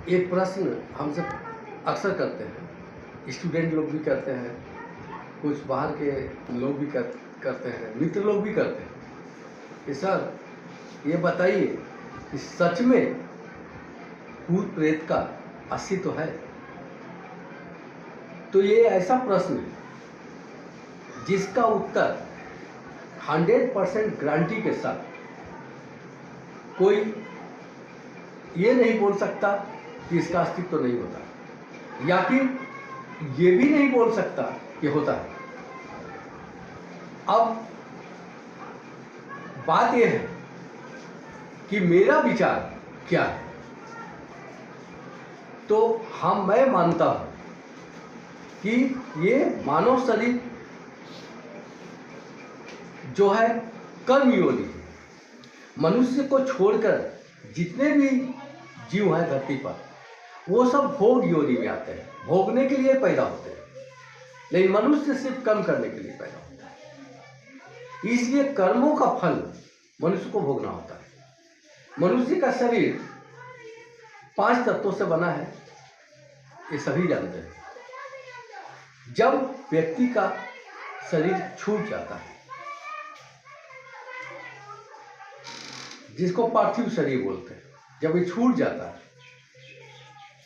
एक प्रश्न हमसे अक्सर करते हैं, स्टूडेंट लोग भी करते हैं, कुछ बाहर के लोग भी करते हैं, मित्र लोग भी करते हैं कि सर ये बताइए कि सच में भूत प्रेत का अस्तित्व है? तो ये ऐसा प्रश्न है जिसका उत्तर 100% गारंटी के साथ कोई ये नहीं बोल सकता कि इसका अस्तित्व नहीं होता, या फिर ये भी नहीं बोल सकता कि होता है। अब बात यह है कि मेरा विचार क्या है। तो मैं मानता हूं कि ये मानव शरीर जो है कर्म योनि है। मनुष्य को छोड़कर जितने भी जीव हैं धरती पर, वो सब भोग योनि में आते हैं, भोगने के लिए पैदा होते हैं। लेकिन मनुष्य सिर्फ कर्म करने के लिए पैदा होता है, इसलिए कर्मों का फल मनुष्य को भोगना होता है। मनुष्य का शरीर 5 तत्वों से बना है, ये सभी जानते हैं। जब व्यक्ति का शरीर छूट जाता है, जिसको पार्थिव शरीर बोलते हैं, जब ये छूट जाता है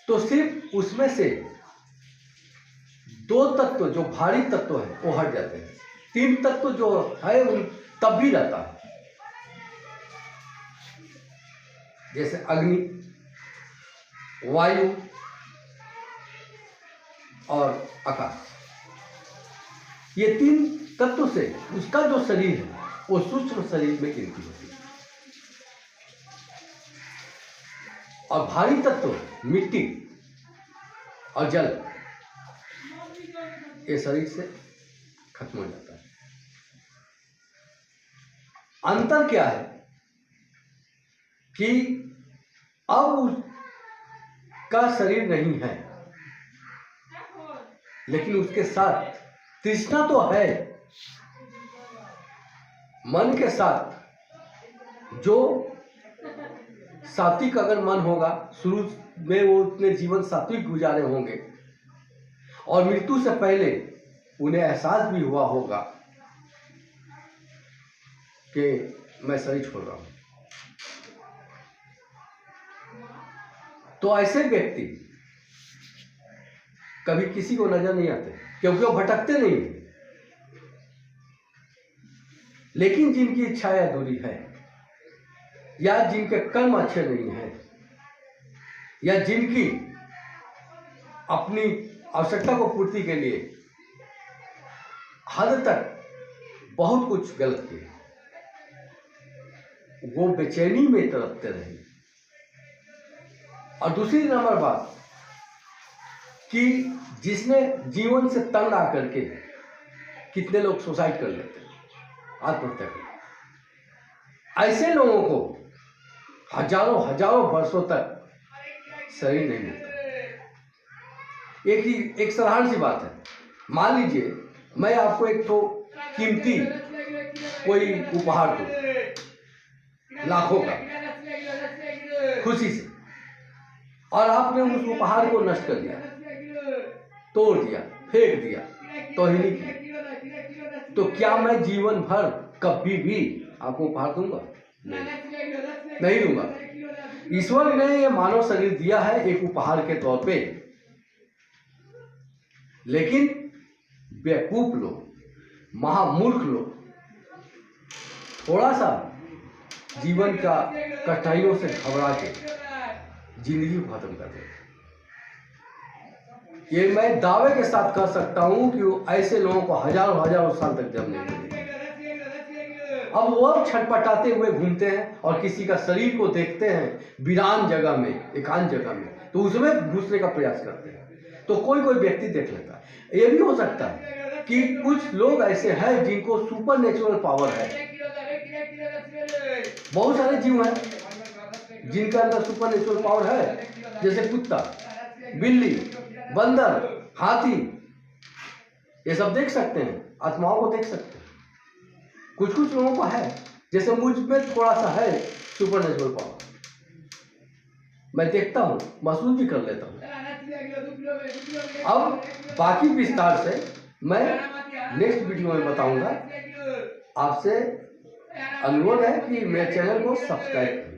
तो सिर्फ उसमें से 2 तत्व जो भारी तत्व है वो हट जाते हैं। 3 तत्व जो है उन तब भी रहता है, जैसे अग्नि, वायु और आकाश। ये 3 तत्व से उसका जो शरीर है वो सूक्ष्म शरीर में गिनती होती है। और भारी तत्व मिट्टी और जल ये शरीर से खत्म हो जाता है। अंतर क्या है कि अब उसका शरीर नहीं है, लेकिन उसके साथ तृष्णा तो है। मन के साथ जो सात्विक अगर मन होगा, शुरू में वो उतने जीवन सात्विक गुजारे होंगे और मृत्यु से पहले उन्हें एहसास भी हुआ होगा कि मैं शरीर छोड़ रहा हूं। तो ऐसे व्यक्ति कभी किसी को नजर नहीं आते, क्योंकि वो भटकते नहीं। लेकिन जिनकी इच्छाएं अधूरी है, या जिनके कर्म अच्छे नहीं हैं, या जिनकी अपनी आवश्यकता को पूर्ति के लिए हद तक बहुत कुछ गलत किया, वो बेचैनी में तड़पते रहे। और दूसरी नंबर बात कि जिसने जीवन से तंग आकर के कितने लोग सुसाइड कर लेते हैं, आत्महत्या कर। ऐसे लोगों को हजारों वर्षों तक शरीर नहीं मिलता। एक साधारण सी बात है, मान लीजिए मैं आपको एक तो कीमती कोई उपहार दूं, लाखों का, खुशी से, और आपने उस उपहार को नष्ट कर दिया, तोड़ दिया, फेंक दिया, तौहीनी की, तो क्या मैं जीवन भर कभी भी आपको उपहार दूंगा? नहीं दूंगा। ईश्वर ने ये मानव शरीर दिया है एक उपहार के तौर पे, लेकिन बेवकूफ लोग, महामूर्ख लोग थोड़ा सा जीवन का कठिनाइयों से घबरा के जिंदगी को खत्म कर देते। ये मैं दावे के साथ कह सकता हूं कि ऐसे लोगों को हजारों साल तक जन्म नहीं मिलेगा। अब वो छटपटाते हुए घूमते हैं और किसी का शरीर को देखते हैं वीरान जगह में, एकांत जगह में, तो उसमें घुसने का प्रयास करते हैं। तो कोई व्यक्ति देख लेता है। ये भी हो सकता है कि कुछ लोग ऐसे हैं जिनको सुपर नेचुरल पावर है। बहुत सारे जीव हैं जिनका अंदर सुपर नेचुरल पावर है, जैसे कुत्ता, बिल्ली, बंदर, हाथी, ये सब देख सकते हैं, आत्माओं को देख सकते हैं। कुछ लोगों को है, जैसे मुझ में थोड़ा सा है सुपर नेचुरल पावर। मैं देखता हूँ, महसूस भी कर लेता हूँ। अब बाकी विस्तार से मैं नेक्स्ट वीडियो में बताऊंगा। आपसे अनुरोध है कि मेरे चैनल को सब्सक्राइब करें।